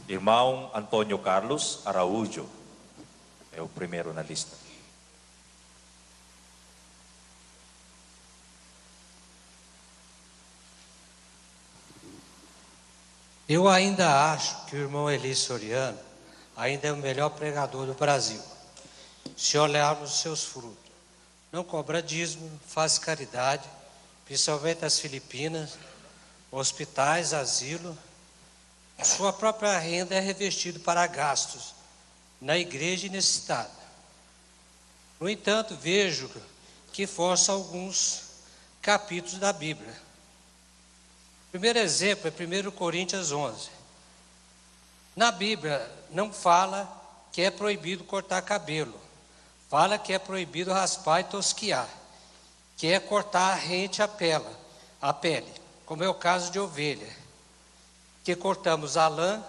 Irmão Antônio Carlos Araújo é o primeiro na lista. Eu ainda acho que o irmão Eli Soriano ainda é o melhor pregador do Brasil. Se olharmos os seus frutos, não cobra dízimo, faz caridade, principalmente as Filipinas, hospitais, asilo. Sua própria renda é revestida para gastos na igreja e necessitada. No entanto, vejo que força alguns capítulos da Bíblia. O primeiro exemplo é 1 Coríntios 11. Na Bíblia não fala que é proibido cortar cabelo. Fala que é proibido raspar e tosquiar, que é cortar rente a pele, como é o caso de ovelha, que cortamos a lã,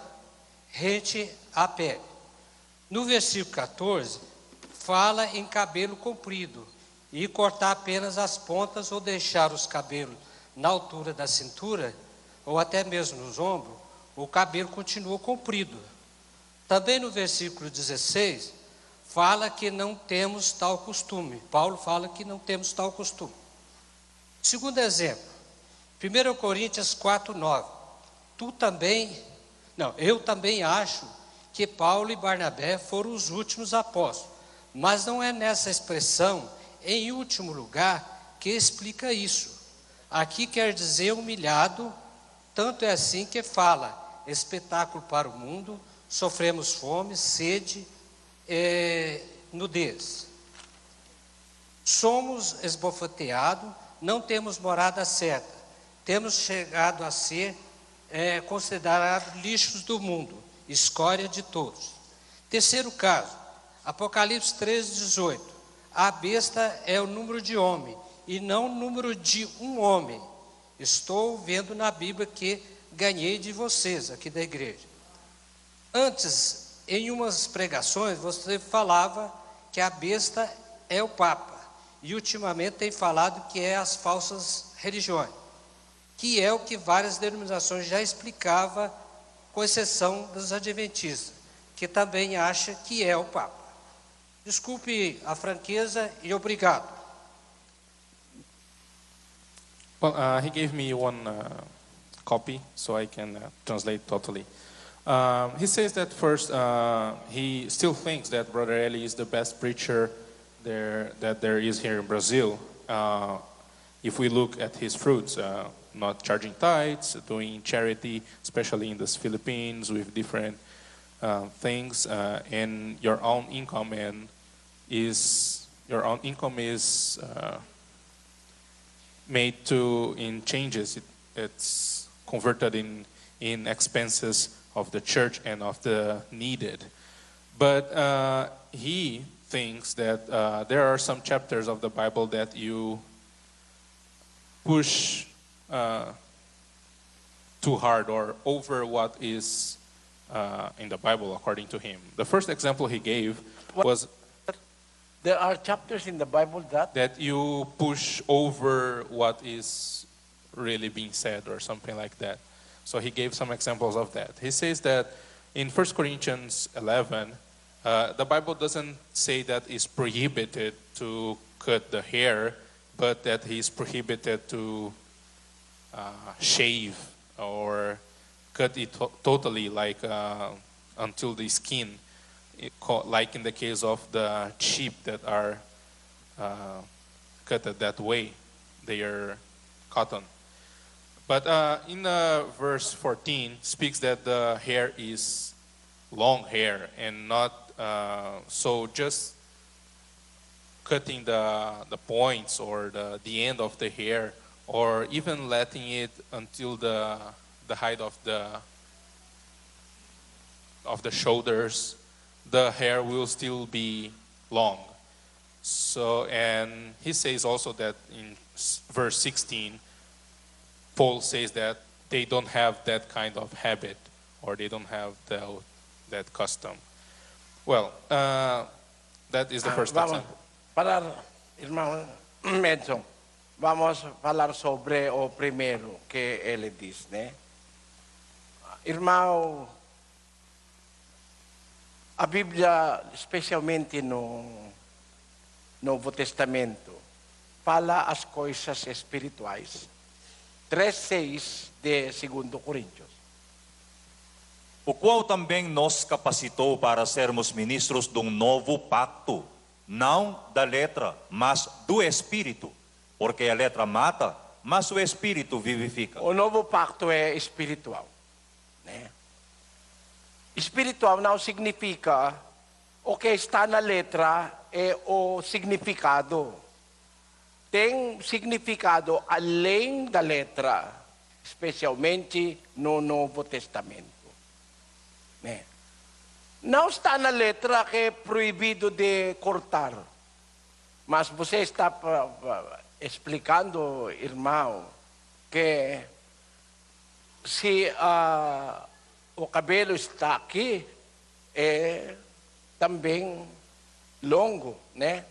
rente a pele. No versículo 14, fala em cabelo comprido e cortar apenas as pontas ou deixar os cabelos na altura da cintura ou até mesmo nos ombros, o cabelo continua comprido. Também no versículo 16, fala que não temos tal costume. Paulo fala que não temos tal costume. Segundo exemplo, 1 Coríntios 4:9. Eu também acho que Paulo e Barnabé foram os últimos apóstolos, mas não é nessa expressão, em último lugar, que explica isso. Aqui quer dizer humilhado, tanto é assim que fala, espetáculo para o mundo, sofremos fome, sede, nudez. Somos esbofeteados, não temos morada certa, temos chegado a ser considerados lixos do mundo, escória de todos. Terceiro caso, Apocalipse 13:18. A besta é o número de homem e não o número de um homem. Estou vendo na Bíblia que ganhei de vocês aqui da igreja. Antes, em umas pregações, você falava que a besta é o Papa. E ultimamente tem falado que é as falsas religiões, que é o que várias denominações já explicavam, com exceção dos adventistas, que também acha que é o Papa. Desculpe a franqueza e obrigado. Well, he gave me one copy, so I can translate totally. He says that first, he still thinks that Brother Eli is the best preacher that there is here in Brazil. If we look at his fruits, not charging tithes, doing charity, especially in the Philippines with different things, and your own income is made in changes. It's converted in expenses of the church and of the needed. But he thinks that there are some chapters of the Bible that you push too hard or over what is in the Bible, according to him. The first example he gave was There are chapters in the Bible that you push over what is really being said or something like that. So he gave some examples of that. He says that in 1 Corinthians 11, the Bible doesn't say that it's prohibited to cut the hair, but that he's prohibited to shave or cut it totally, like until the skin, like in the case of the sheep that are cut that way, they are cotton. But in verse 14 speaks that the hair is long hair and not so just cutting the points or the end of the hair, or even letting it until the height of the shoulders, the hair will still be long. So, and he says also that in verse 16, Paul says that they don't have that kind of habit, or they don't have that custom. Well, that is the first example. Para irmão Medson, vamos falar sobre o primeiro que ele diz, né? Irmão a Bíblia, especialmente no Novo Testamento, fala as coisas espirituais. 3:6 de 2 Coríntios. O qual também nos capacitou para sermos ministros de um novo pacto, não da letra, mas do Espírito. Porque a letra mata, mas o Espírito vivifica. O novo pacto é espiritual. Né? Espiritual não significa o que está na letra é o significado. Tem significado além da letra, especialmente no Novo Testamento. Né? Não está na letra que é proibido de cortar. Mas você está explicando, irmão, que se o cabelo está aqui, é também longo, né?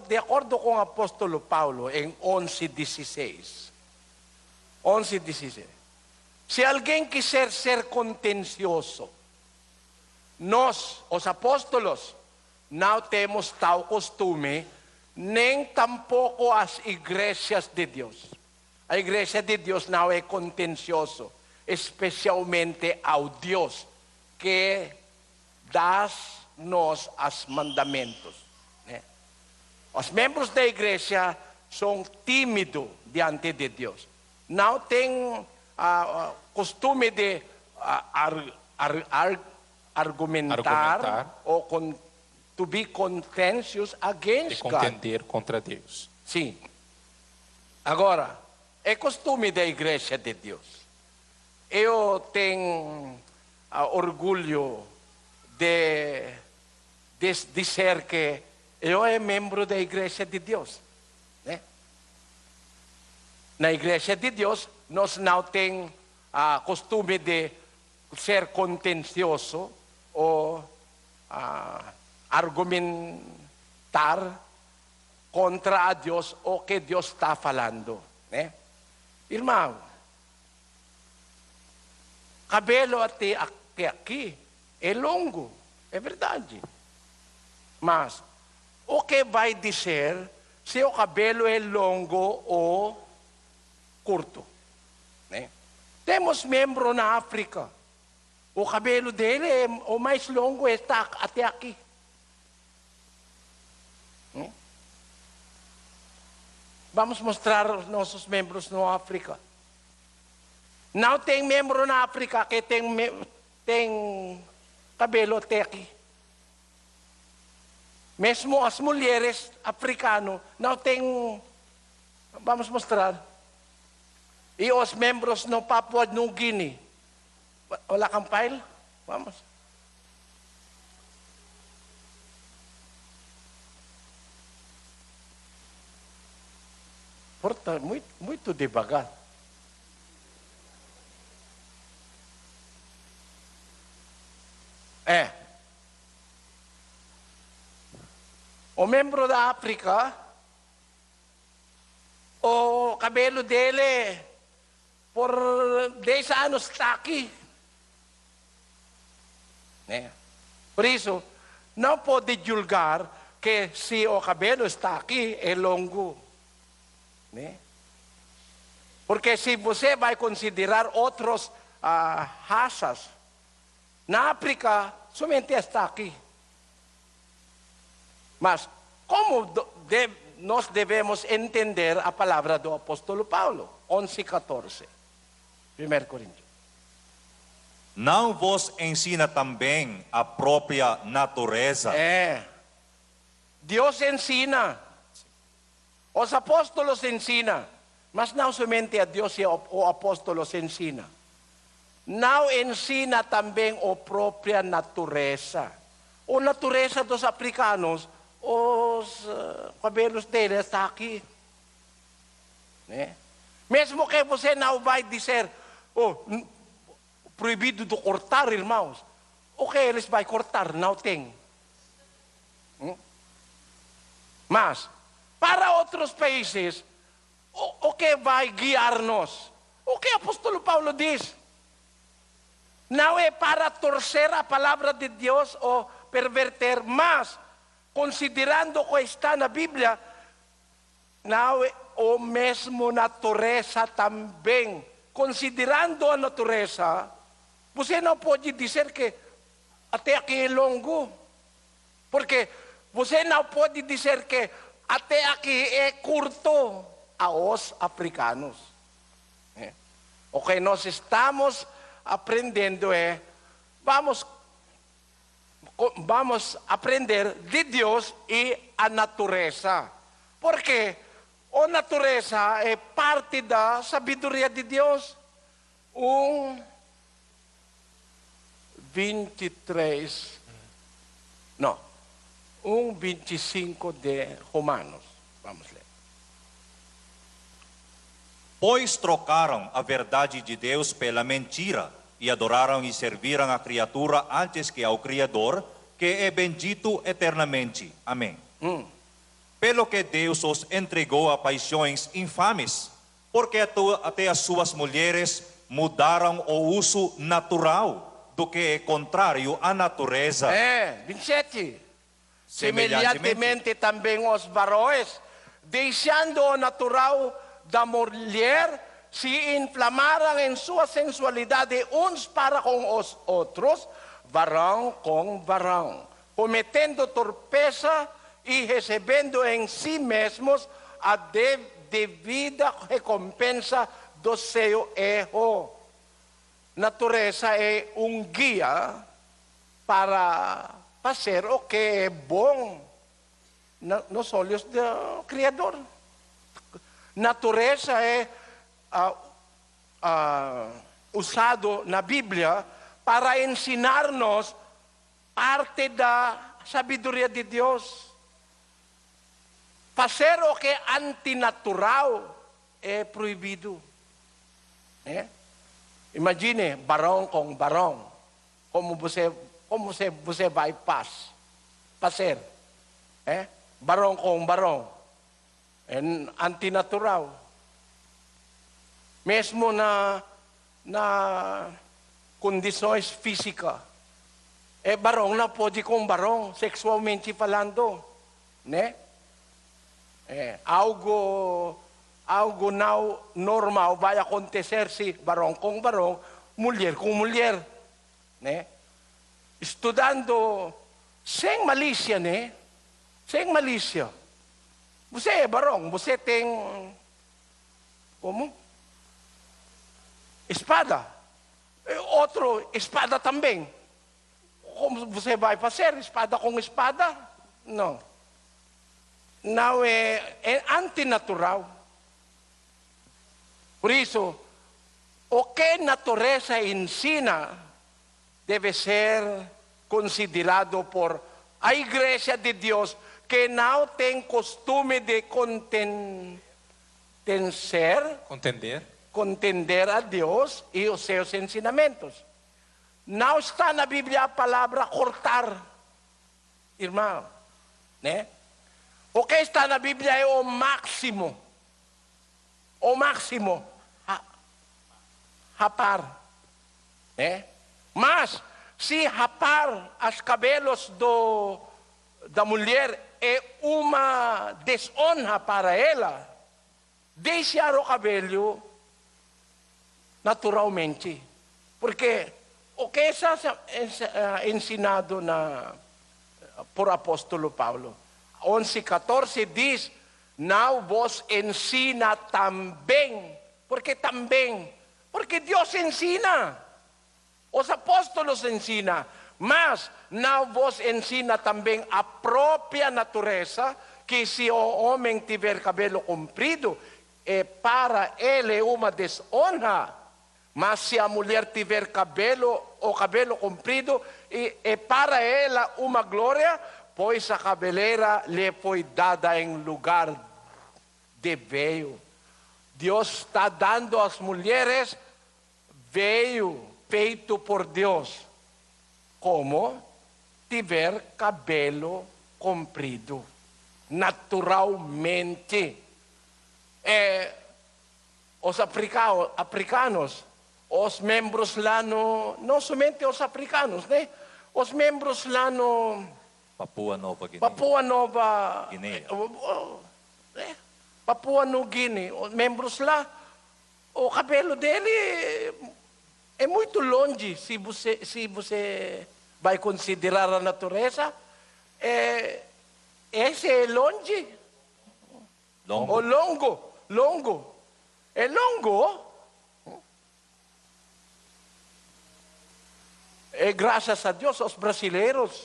De acordo com o apóstolo Paulo, em 11:16. 11:16. Se alguém quiser ser contencioso, nós, os apóstolos, não temos tal costume, nem tampouco as igrejas de Deus. A igreja de Deus não é contencioso, especialmente ao Deus que dá-nos os mandamentos. Né? Os membros da igreja são tímidos diante de Deus. Não têm costume de argumentar ou to be contentious De against God. contender contra Deus. Sim. Agora, é costume da igreja de Deus. Eu tenho orgulho de dizer que eu é membro da igreja de Deus. Né? Na igreja de Deus, nós não temos costume de ser contencioso ou argumentar contra a Deus o que Deus está falando. Né? Irmão, cabelo até aqui é longo, é verdade. Mas o que vai dizer se o cabelo é longo ou curto? Né? Temos membro na África. O cabelo dele é o mais longo, está até aqui. Vamos mostrar os nossos membros na África. Não tem membro na África que tem cabelo até aqui. Mesmo as mulheres africanas não têm. Vamos mostrar. E os membros no Papua New Guinea. Wala kang file? Vamos. Porta, muito devagar. O membro da África, o cabelo dele, por 10 anos está aqui. Né? Por isso, não pode julgar que se o cabelo está aqui, é longo. Né? Porque se você vai considerar outros raças, na África, somente está aqui. Mas, como nós devemos entender a palavra do apóstolo Paulo? 11:14, 1 Coríntios. Não vos ensina também a própria natureza? Deus ensina. Os apóstolos ensinam. Mas não somente a Deus e o apóstolos ensina. Não ensina também a própria natureza. A natureza dos africanos, os cabelos deles estão aqui. Né? Mesmo que você não vai dizer, proibido de cortar, irmãos. O que eles vão cortar? Não tem. Mas, para outros países, o que vai guiar-nos? O que o apóstolo Paulo diz? Não é para torcer a palavra de Deus ou perverter, mas, considerando que está na Bíblia, não é o mesmo natureza também. Considerando a natureza, você não pode dizer que até aqui é longo. Porque você não pode dizer que até aqui é curto aos africanos. O que nós estamos aprendendo é, vamos aprender de Deus e a natureza. Porque a natureza é parte da sabedoria de Deus. 1:25 de Romanos. Vamos ler. Pois trocaram a verdade de Deus pela mentira e adoraram e serviram a criatura antes que ao Criador, que é bendito eternamente. Amém. Pelo que Deus os entregou a paixões infames, porque até as suas mulheres mudaram o uso natural do que é contrário à natureza. 27. Semelhantemente também os varões, deixando o natural da mulher, se inflamaram em sua sensualidade uns para com os outros, varão com varão, cometendo torpeza e recebendo em si mesmos a devida recompensa do seu erro. Natureza é guia para fazer o que é bom nos olhos do Criador. Natureza é usado na Bíblia para ensinar-nos parte da sabedoria de Deus. Fazer o que é antinatural é proibido. Imagine, barão com barão. Como você vai fazer? Barão com barão. É antinatural. Mesmo na condições físicas. Barão não pode com barão, sexualmente falando. Né? Algo não normal vai acontecer se barão com barão, mulher com mulher. Né? Estudando sem malícia, né? Sem malícia. Você é barão, você tem como? Espada. Outro, espada também. Como você vai fazer espada com espada? Não. Não é antinatural. Por isso, o que a natureza ensina deve ser considerado por a Igreja de Deus, que não tem costume de contender a Deus e os seus ensinamentos. Não está na Bíblia a palavra cortar, irmão. Né? O que está na Bíblia é o máximo. O máximo. Rapar. Né? Mas, se rapar os cabelos da mulher é uma desonra para ela, deixar o cabelo naturalmente. Porque o que é ensinado por apóstolo Paulo? 11:14 diz, não vos ensina também. Porque Deus ensina. Os apóstolos ensinam. Mas não vos ensina também a própria natureza, que se o homem tiver cabelo comprido, para ele uma desonra. Mas se a mulher tiver cabelo comprido, é para ela uma glória, pois a cabeleira lhe foi dada em lugar de véu. Deus está dando às mulheres véu feito por Deus, como tiver cabelo comprido, naturalmente. Os africanos os membros lá não somente os africanos, né? Os membros lá no Papua Nova Guinea. Papua Nova Guinea. Papua New Guinea, os membros lá, o cabelo dele é muito longe se você vai considerar a natureza. Esse é longe. Longo. O longo. É longo. É graças a Deus, os brasileiros,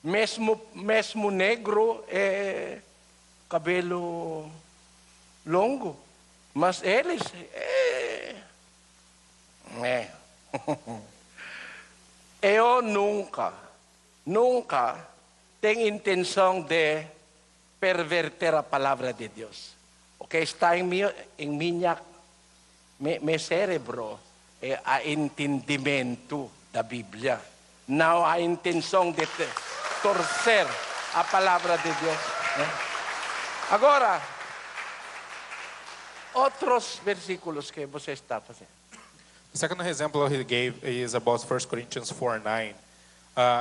mesmo negro, é cabelo longo. Mas eles, eu nunca tenho intenção de perverter a palavra de Deus. O que está em meu cérebro é o entendimento da Bíblia. Não a intenção de torcer a palavra de Deus. Agora, outros versículos que você está fazendo. The second example he gave is about 1 Corinthians 4:9.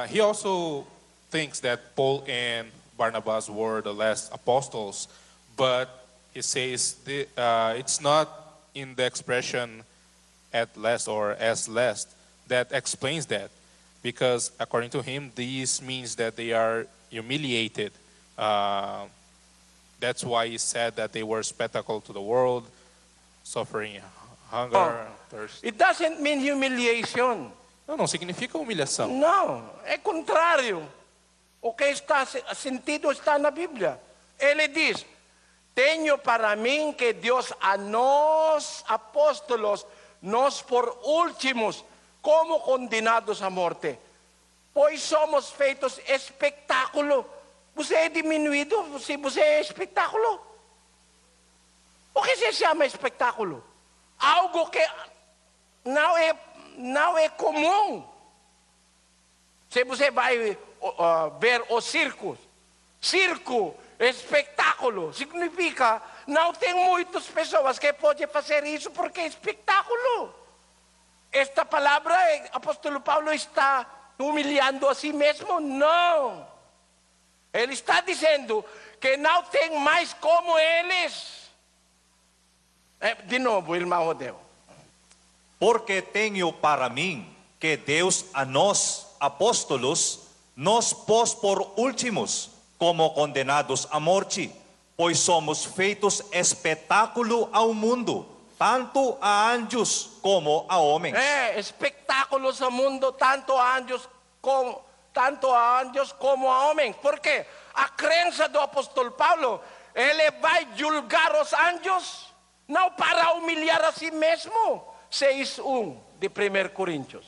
He also thinks that Paul and Barnabas were the last apostles, but he says it's not in the expression at last or as last that explains that, because according to him, this means that they are humiliated. That's why he said that they were a spectacle to the world, suffering hunger, thirst. It doesn't mean humiliation. Não significa humilhação. Não, é contrário. O que está sentido está na Bíblia. Ele diz: tenho para mim que Deus a nós, apóstolos, nós por últimos, como condenados à morte, pois somos feitos espetáculo. Você é diminuído se você é espetáculo. O que se chama espetáculo? Algo que não é comum. Se você vai ver os circos, circo, espetáculo, significa não tem muitas pessoas que podem fazer isso porque é espetáculo. Esta palavra, o apóstolo Paulo está humilhando a si mesmo? Não. Ele está dizendo que não tem mais como eles. De novo, irmão Rodeu. Porque tenho para mim que Deus a nós, apóstolos, nos pôs por últimos, como condenados à morte, pois somos feitos espetáculo ao mundo, tanto a anjos como a homens. Espetáculos ao mundo, tanto a anjos como a homens. Por quê? A crença do apóstolo Paulo, ele vai julgar os anjos, não para humilhar a si mesmo. 6:1 de 1 Coríntios.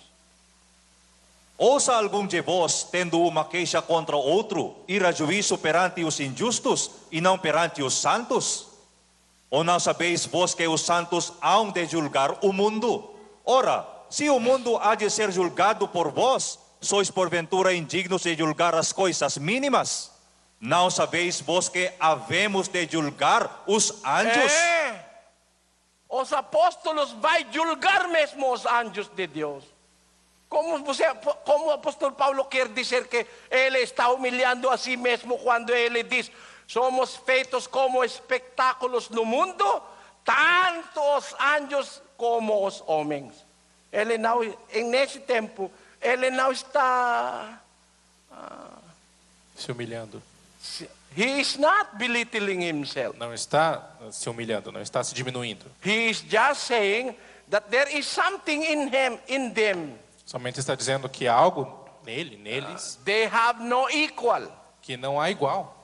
Ousa algum de vós, tendo uma queixa contra outro, ir a juízo perante os injustos e não perante os santos? Ou não sabeis vós que os santos hão de julgar o mundo? Ora, se o mundo há de ser julgado por vós, sois porventura indignos de julgar as coisas mínimas? Não sabeis vós que havemos de julgar os anjos? Os apóstolos vão julgar mesmo os anjos de Deus. Como o apóstolo Paulo quer dizer que ele está humilhando a si mesmo quando ele diz: somos feitos como espetáculos no mundo, tanto os anjos como os homens. Ele não, nesse tempo, ele não está Se humilhando. He is not belittling himself. Não está se humilhando, não está se diminuindo. He is just saying that there is something in them. Somente está dizendo que há algo neles, They have no equal. que não há igual.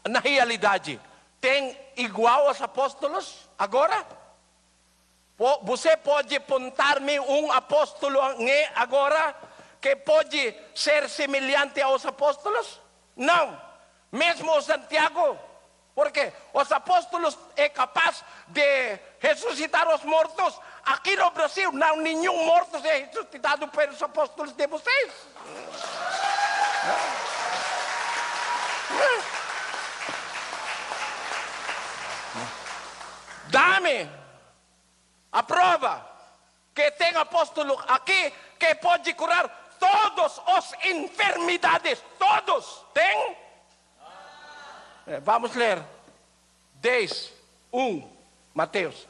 Na realidade, tem igual aos apóstolos agora? Você pode apontar-me um apóstolo agora que pode ser semelhante aos apóstolos? Não. Mesmo o Santiago. Porque os apóstolos é capaz de ressuscitar os mortos. Aqui no Brasil, não nenhum morto é ressuscitado pelos apóstolos de vocês. Dá-me A prova que tem apóstolo aqui que pode curar todas as enfermidades. Todos. Tem? Vamos ler. 10, 1, Mateus.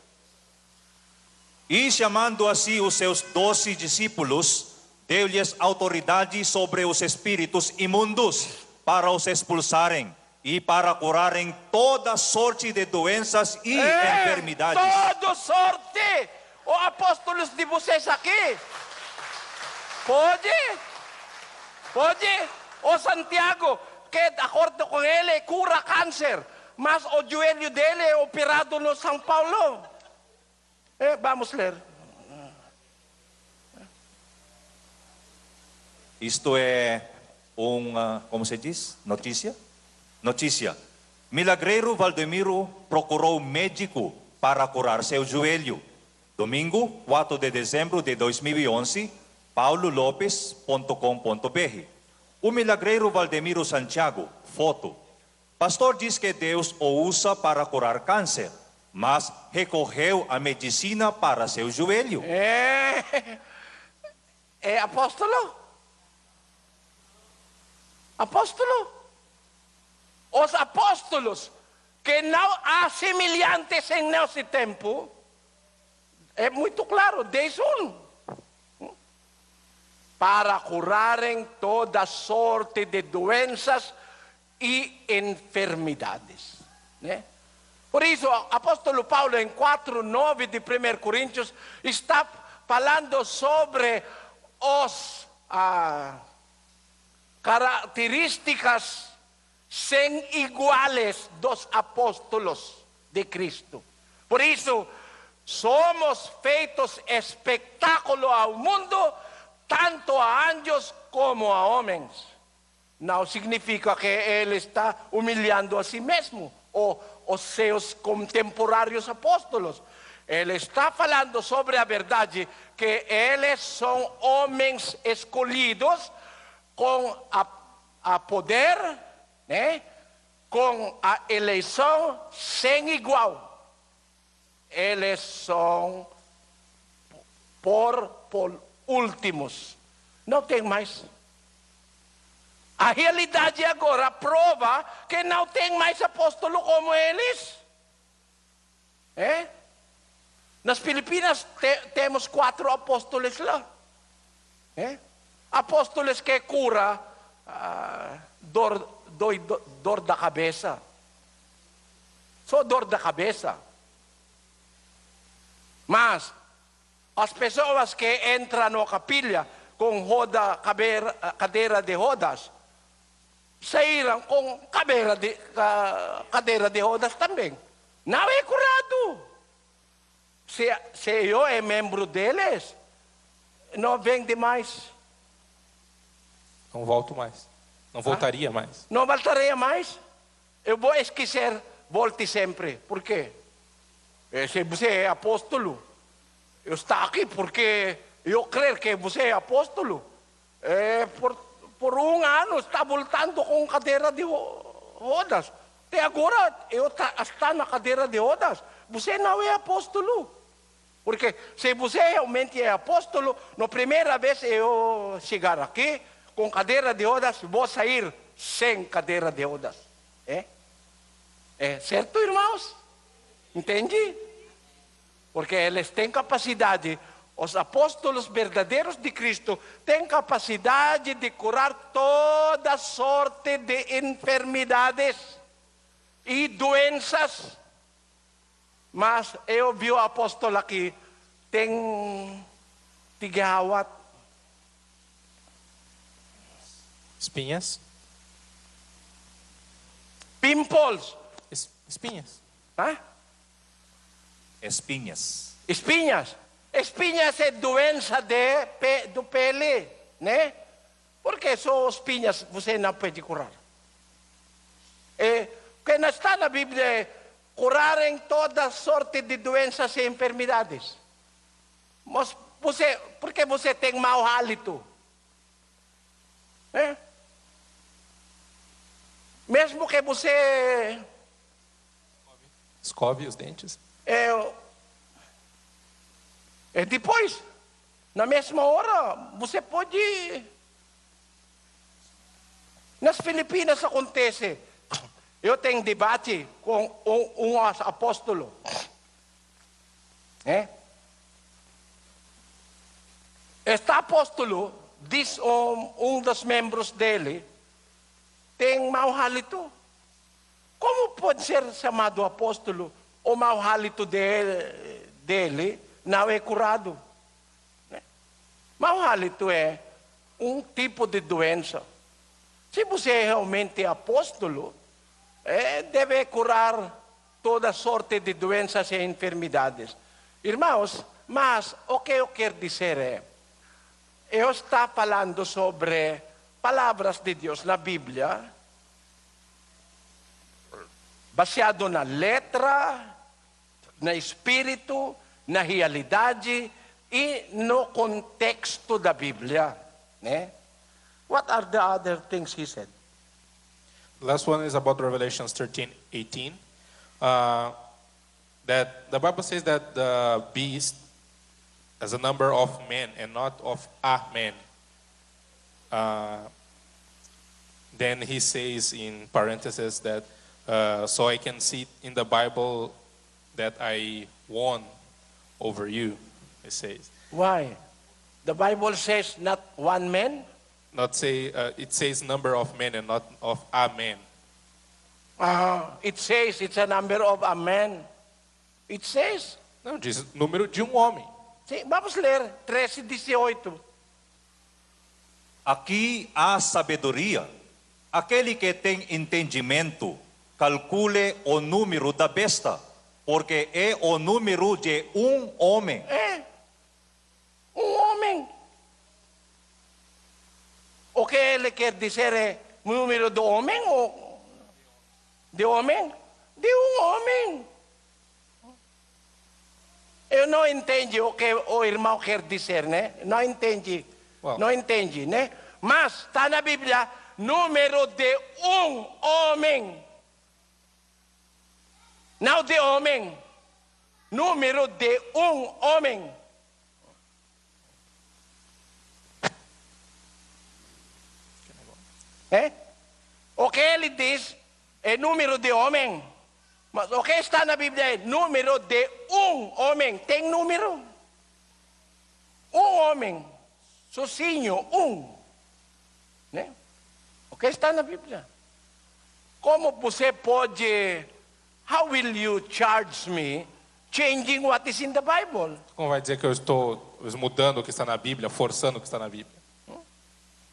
E chamando a si os seus 12 discípulos, deu-lhes autoridade sobre os espíritos imundos para os expulsarem e para curarem toda sorte de doenças e enfermidades. Toda sorte. Os apóstolos de vocês aqui. Pode? O Santiago, que de acordo com ele, cura câncer. Mas o joelho dele é operado no São Paulo. Vamos ler. Isto é como se diz? Notícia? Notícia. Milagreiro Valdemiro procurou médico para curar seu joelho. Domingo, 4 de dezembro de 2011, paulolopes.com.br. O milagreiro Valdemiro Santiago, foto. Pastor diz que Deus o usa para curar câncer, mas recorreu à medicina para seu joelho. É apóstolo? Apóstolo? Os apóstolos que não há semelhantes em nosso tempo, é muito claro, 10:1. Para curarem toda sorte de doenças e enfermidades. Né? Por isso, o apóstolo Paulo, em 4:9 de 1 Coríntios, está falando sobre as características sem iguales dos apóstolos de Cristo. Por isso, somos feitos espetáculo ao mundo, tanto a anjos como a homens. Não significa que ele está humilhando a si mesmo, ou os seus contemporâneos apóstolos. Ele está falando sobre a verdade, que eles são homens escolhidos com a poder, né? Com a eleição sem igual. Eles são por últimos. Não tem mais. A realidade agora prova que não tem mais apóstolo como eles. Nas Filipinas temos 4 apóstolos lá. Apóstolos que cura dor da cabeça. Só dor da cabeça. Mas as pessoas que entram na capilha com cadeira de rodas, saíram com cadeira de rodas também. Não é curado. Se eu é membro deles, não vende mais. Não volto mais. Não voltaria mais. Não voltaria mais. Eu vou esquecer, volte sempre. Por quê? Se você é apóstolo, eu estou aqui porque eu creio que você é apóstolo. Por 1 ano está voltando com cadeira de rodas. Até agora eu estou na cadeira de rodas. Você não é apóstolo. Porque se você realmente é apóstolo, na primeira vez eu chegar aqui com cadeira de rodas, vou sair sem cadeira de rodas. Certo, irmãos? Entende? Porque eles têm capacidade, os apóstolos verdadeiros de Cristo têm capacidade de curar toda sorte de enfermidades e doenças. Mas eu vi o apóstolo aqui, tem tigawat. Espinhas. Pimples. Espinhas. Espinhas. Espinhas. Espinhas é doença do pele, né? Porque só espinhas você não pode curar. Que não está na Bíblia é curarem toda sorte de doenças e enfermidades. Mas porque você tem mau hálito? Mesmo que você Escove os dentes. E depois, na mesma hora, você pode... Nas Filipinas acontece. Eu tenho debate com um apóstolo. Este apóstolo, diz dos membros dele, tem mau hálito. Como pode ser chamado apóstolo o mau hálito dele não é curado? Mau hálito é um tipo de doença. Se você é realmente apóstolo, deve curar toda sorte de doenças e enfermidades. Irmãos, mas o que eu quero dizer é, eu estou falando sobre palavras de Deus na Bíblia, baseado na letra, na espírito, na realidade e no contexto da Bíblia. What are the other things he said? The last one is about Revelations 13:18. That the Bible says that the beast has a number of men and not of a man. Then he says in parentheses that so I can see in the Bible that I won over you, it says. Why? The Bible says not one man? Not say, it says number of men and not of a man. It says it's a number of a man. It says. Não, diz número de homem. Sim, vamos ler 13:18. Aqui há sabedoria. Aquele que tem entendimento, calcule o número da besta, porque é o número de homem. Homem. O que ele quer dizer é número do homem ou de homem? De homem. Eu não entendi o que o irmão quer dizer, né? Não entendi. Well. Não entendi, né? Mas está na Bíblia, número de homem. Não de homem. Número de homem. O que ele diz é número de homem. Mas o que está na Bíblia é número de homem. Tem número? Homem. Sozinho, né? O que está na Bíblia? Como você pode... How will you charge me changing what is in the Bible? Como vai dizer que eu estou mudando o que está na Bíblia, forçando o que está na Bíblia?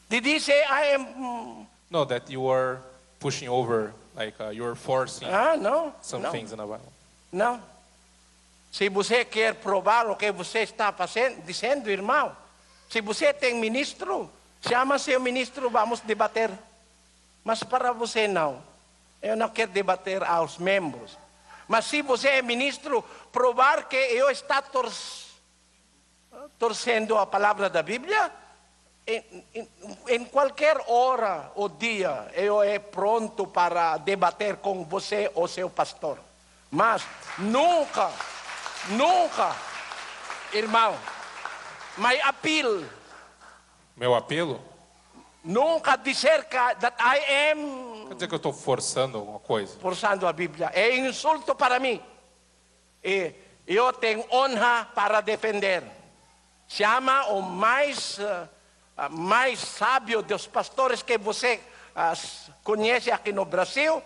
Did he say I am... No, that you are pushing over, like you are forcing não. some Não. things in the Bible. Não. Se você quer provar o que você está dizendo, irmão, se você tem ministro, chama seu ministro, vamos debater. Mas para você não. Eu não quero debater aos membros. Mas se você é ministro, provar que eu estou torcendo a palavra da Bíblia, em qualquer hora ou dia, eu é pronto para debater com você ou seu pastor. Mas nunca, irmão, my appeal, Meu apelo? nunca dizer that I am Quer dizer que eu estou forçando alguma coisa. forçando a Bíblia. É insulto para mim. E eu tenho honra para defender. Chama o mais sábio dos pastores que você conhece aqui no Brasil.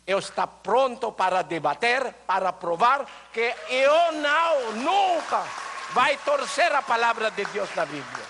Eu estou pronto para debater, para provar que eu nunca vai torcer a palavra de Deus na Bíblia.